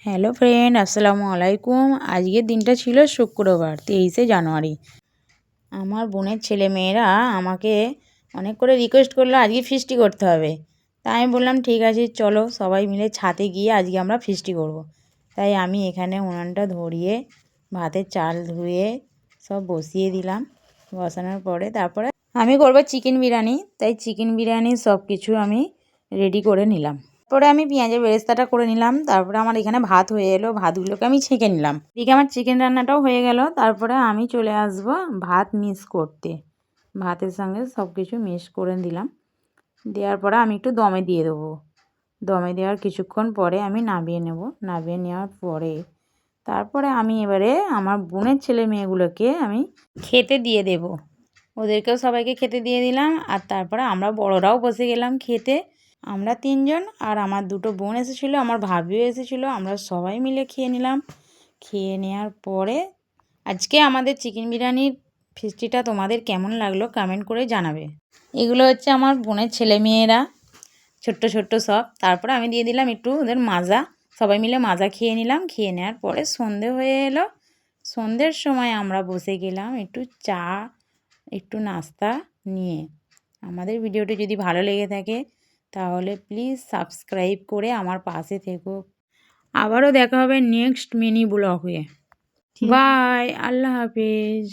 Hello friend, আসসালামু আলাইকুম। আজকের দিনটা ছিল শুক্রবার, 23শে জানুয়ারি। আমার বোনের ছেলে মেয়েরা আমাকে অনেক করে রিকোয়েস্ট করলো আজকে ফিস্টি করতে হবে। তাই আমি বললাম ঠিক আছে, চলো সবাই মিলে ছাদে গিয়ে আজকে আমরা ফিস্টি করব। তাই আমি এখানে উনানটা ধরিয়ে ভাতের চাল ধুয়ে সব বসিয়ে দিলাম। বসানোর পরে তারপরে আমি করব চিকেন বিরিয়ানি। তাই চিকেন বিরিয়ানির সব কিছু আমি রেডি করে নিলাম। তারপরে আমি পেঁয়াজের বেরেস্তাটা করে নিলাম। তারপরে আমার এখানে ভাত হয়ে এলো, ভাতগুলোকে আমি ছেঁকে নিলাম। এদিকে আমার চিকেন রান্নাটাও হয়ে গেল। তারপরে আমি চলে আসব ভাত মিক্স করতে। ভাতের সঙ্গে সব কিছু মিক্স করে দিলাম। দেওয়ার পরে আমি একটু দমে দিয়ে দেবো। দমে দেওয়ার কিছুক্ষণ পরে আমি নামিয়ে নেব। নামিয়ে নেওয়ার পরে তারপরে আমি এবারে আমার বোনের ছেলে মেয়েগুলোকে আমি খেতে দিয়ে দেব। ওদেরকেও সবাইকে খেতে দিয়ে দিলাম। আর তারপরে আমরা বড়রাও বসে গেলাম খেতে। আমরা 3 জন, আর আমার 2টো বোন এসেছিলো, আমার ভাবিও এসেছিলো। আমরা সবাই মিলে খেয়ে নিলাম। খেয়ে নেওয়ার পরে আজকে আমাদের চিকেন বিরিয়ানির ফিস্টিটা তোমাদের কেমন লাগলো কমেন্ট করে জানাবে। এগুলো হচ্ছে আমার বোনের ছেলে মেয়েরা, ছোট্ট ছোট্ট সব। তারপরে আমি দিয়ে দিলাম একটু ওদের মাজা। সবাই মিলে মাজা খেয়ে নিলাম। খেয়ে নেওয়ার পরে সন্ধে হয়ে এলো। সন্ধ্যের সময় আমরা বসে গেলাম একটু চা, একটু নাস্তা নিয়ে। আমাদের ভিডিওটি যদি ভালো লেগে থাকে তাহলে প্লিজ সাবস্ক্রাইব করে আমার পাশে থেকো। আবারও দেখা হবে নেক্সট মিনি ব্লগে। বাই, আল্লাহ হাফেজ।